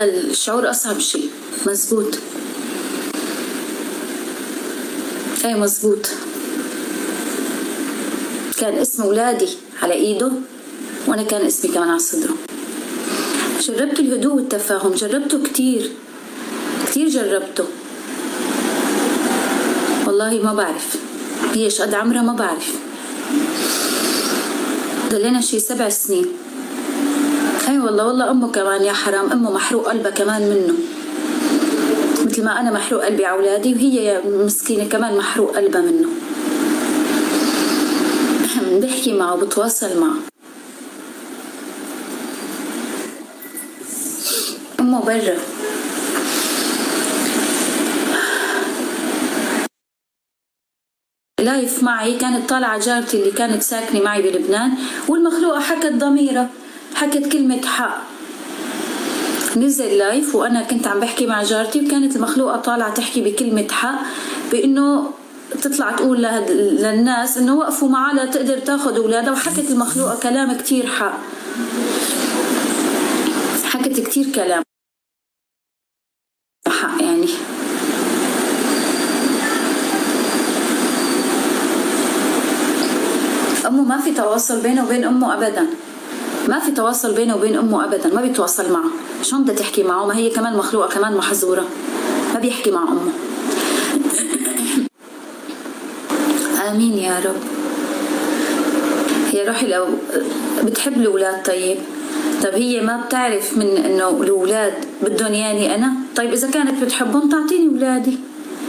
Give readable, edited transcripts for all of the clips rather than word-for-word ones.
الشعور أصعب شيء. مزبوط. ايه مزبوط. كان اسم ولادي على ايده وانا كان اسمي كمان على صدره. جربت الهدوء والتفاهم، جربته كتير جربته. والله ما بعرف هي ايش قد عمرها، ما بعرف. ضلينا شي 7 سنين. اي والله امه كمان يا حرام، امه محروق قلبها كمان منه، مثل ما انا محروق قلبي على اولادي وهي مسكينه كمان محروق قلبها منه. بحكي معه بتواصل معه. امه برا. لايف معي كانت طالعه جارتي اللي كانت ساكنه معي بلبنان، والمخلوقه حكت ضميره، حكت كلمه حق. نزل لايف وانا كنت عم بحكي مع جارتي، وكانت المخلوقه طالعه تحكي بكلمه حق، بانه تطلع تقول للناس انه وقفوا معها لتقدر تاخذ اولادها. وحكت المخلوقه كلام كتير حق، حكت كتير كلام حق. يعني امه ما في تواصل بينه وبين امه ابدا، ما في تواصل بينه وبين امه ابدا، ما بيتواصل معه. شلون بدها تحكي معه؟ ما هي كمان مخلوقه كمان محظوره، ما بيحكي مع امه. امين يا رب. يا روحي لو بتحب الاولاد طب هي ما بتعرف من انه الاولاد بدهم ياني انا؟ طيب اذا كانت بتحبهم تعطيني اولادي،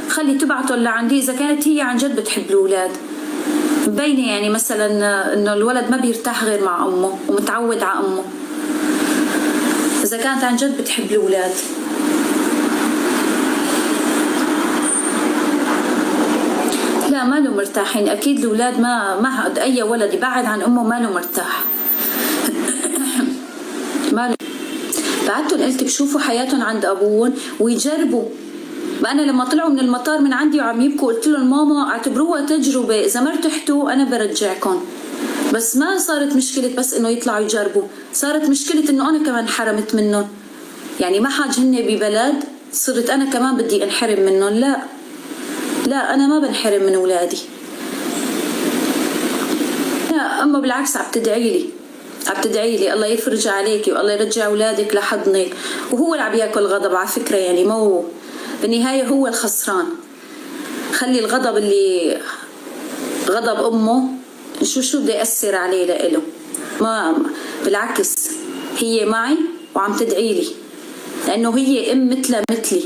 خلي تبعتهم لعندي اذا كانت هي عن جد بتحب الاولاد. مبينه يعني مثلا انه الولد ما بيرتاح غير مع امه ومتعود على امه. اذا كانت عن جد بتحب الاولاد. لا ما له مرتاحين اكيد الاولاد، ما اي ولد يبعد عن امه ما له مرتاح. ما له. بعدتهم قلت بشوفوا حياتهم عند ابوهم ويجربوا. بقى انا لما طلعوا من المطار من عندي وعم يبكوا قلت لهم ماما اعتبروها تجربه، اذا ما ارتحتوا انا برجعكم. بس ما صارت مشكله بس انه يطلعوا يجربوا، صارت مشكله انه انا كمان حرمت منهم. يعني ما حاج هن ببلد صرت انا كمان بدي انحرم منهم. لا انا ما بنحرم من اولادي. لا اما بالعكس عم تدعي لي الله يفرج عليكي والله يرجع اولادك لحضنك. وهو اللي عم ياكل غضب على فكره، يعني مو بالنهايه هو الخسران. خلي الغضب اللي غضب امه شو بده ياثر عليه لإله. ما بالعكس هي معي وعم تدعي لي، لانه هي ام مثلي،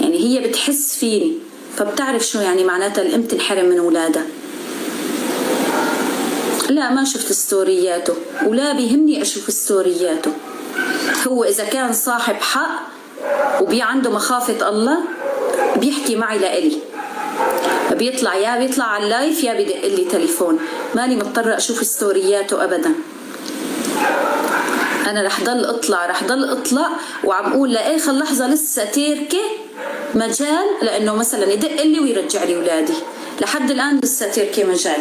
يعني هي بتحس فيني فبتعرف شو يعني معناتها الام تنحرم من اولادها. لا ما شفت ستورياته ولا بيهمني اشوف ستورياته. هو اذا كان صاحب حق عنده مخافة الله بيحكي معي لإلي، بيطلع على اللايف يا بدق لي تليفون، ماني مضطرة اشوف ستورياته ابدا. انا رح ضل اطلع وعم اقول لاخر لحظة لسه تاركة مجال لانه مثلا يدق لي ويرجع لي اولادي. لحد الان لسه تاركة مجال.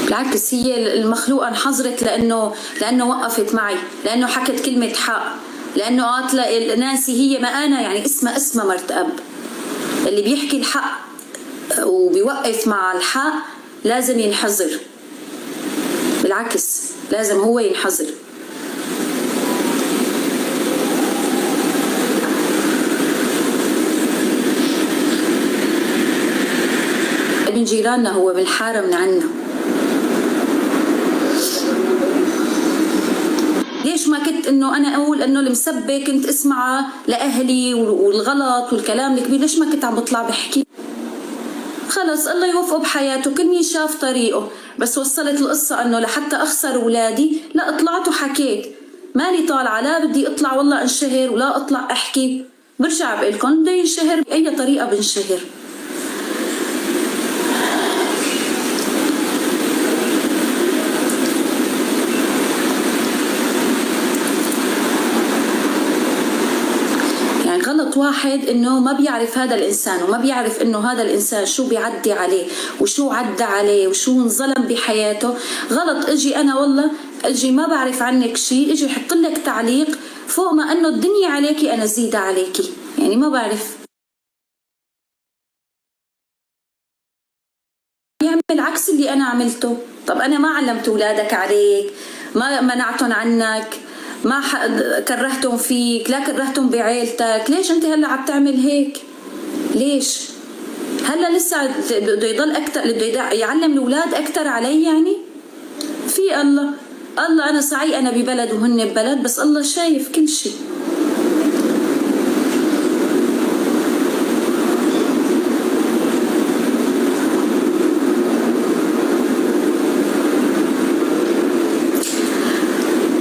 بالعكس هي المخلوقة انحظرت لانه وقفت معي، لانه حكت كلمة حق، لانه قاتله ناسي هي ما انا يعني اسمها مرت اب. اللي بيحكي الحق وبيوقف مع الحق لازم ينحظر. بالعكس لازم هو ينحظر. ابن جيراننا هو بالحارة من عنا. ليش ما كنت انه انا اقول انه المسبه كنت اسمعها لاهلي والغلط والكلام الكبير؟ ليش ما كنت عم بطلع بحكي؟ خلص الله يوفقه بحياته، كل مين شاف طريقه. بس وصلت القصه انه لحتى اخسر اولادي لا طلعت وحكيت. ماني طالعه لا بدي اطلع والله انشهر ولا اطلع احكي. برجع بقول لكم بده ينشهر باي طريقه بنشهر. غلط واحد انه ما بيعرف هذا الانسان وما بيعرف انه هذا الانسان شو بيعدي عليه وشو عدى عليه وشو انظلم بحياته. غلط اجي انا والله اجي ما بعرف عنك شيء، اجي احط لك تعليق فوق ما انه الدنيا عليكي انا زيدة عليكي، يعني ما بعرف يعمل عكس اللي انا عملته. طب انا ما علمت اولادك عليك، ما منعتهم عنك، ما كرهتهم فيك، لا كرهتهم بعيلتك، ليش انت هلا عم تعمل هيك؟ ليش؟ هلا لسه بده يضل اكثر، بده يعلم الاولاد اكثر علي يعني؟ في الله انا صحيح انا ببلد وهن ببلد، بس الله شايف كل شيء.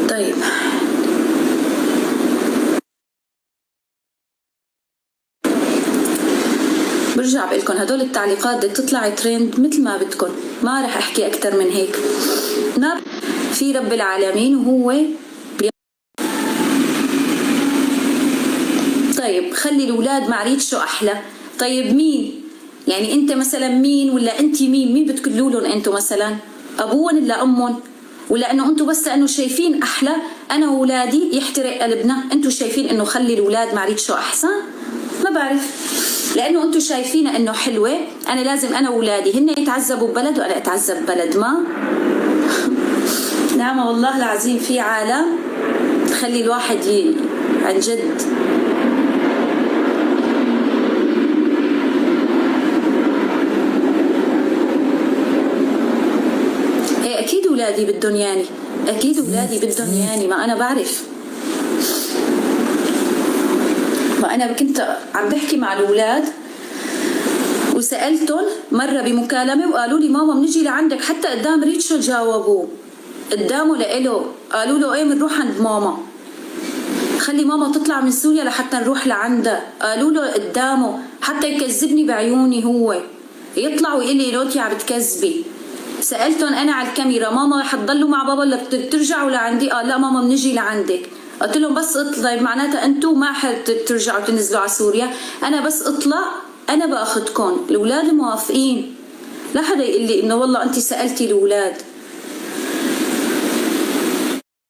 طيب برجع بقول لكم هدول التعليقات بدك تطلع ترند مثل ما بدكم، ما رح احكي اكثر من هيك. ما في رب العالمين وهو طيب خلي الاولاد مع ريت شو احلى. طيب مين يعني انت مثلا مين ولا انت مين بتقولوا لهم انتم مثلا ابوهم ولا امهم؟ ولا انه انتم بس لانه شايفين احلى انا واولادي يحترق قلبنا انتم شايفين انه خلي الاولاد مع ريت شو احسن؟ ما بعرف، لانه انتم شايفين انه حلوه انا لازم انا واولادي هن يتعذبوا ببلد وانا اتعذب ببلد. ما نعم والله العظيم في عالم تخلي الواحد عن جد. هي اكيد اولادي بدهم ياني، اكيد اولادي بدهم ياني، ما انا بعرف. ما انا كنت عم بحكي مع الاولاد وسالتهم مره بمكالمه وقالوا لي ماما بنجي لعندك، حتى قدام ريتشو جاوبوه قدامه لإله، قالوا له ايه بنروح عند ماما، خلي ماما تطلع من سوريا لحتى نروح لعندها، قالوا له قدامه حتى يكذبني بعيوني، هو يطلع ويقول لي لوتي عم بتكذبي. سالتهم انا على الكاميرا ماما حتضلوا مع بابا ولا بترجعوا لعندي؟ قال لا ماما بنجي لعندك. قلت لهم بس اطلع، معناتها انتم ما حترجعوا تنزلوا على سوريا، انا بس اطلع انا باخذكم. الاولاد موافقين، لا حدا يقول لي انه والله انت سالتي الاولاد.